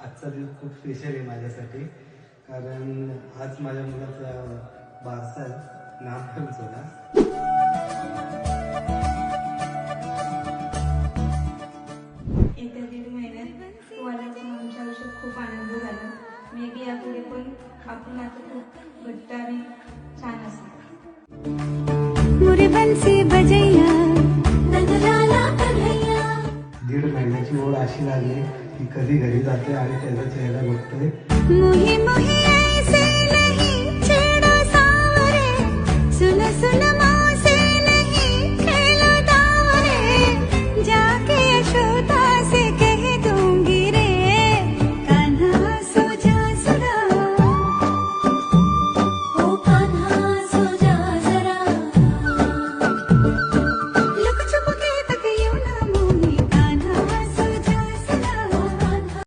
आजचा दिवस खूप स्पेशल आहे माझ्यासाठी, कारण आज माझ्या मुलाचा बारसा आहे, नामकरण सोहळा. येत्या 1.5 महिन्यात तुम्हाला आमच्या आयुष्यात खूप आनंद झाला. मे बी यापुढे पण आपण आता खूप घट्ट आणि छान असणार. दीड महिन्याची ओढ अशी लागली की कधी घरी जाते आणि त्याचा चेहरा बघतोय.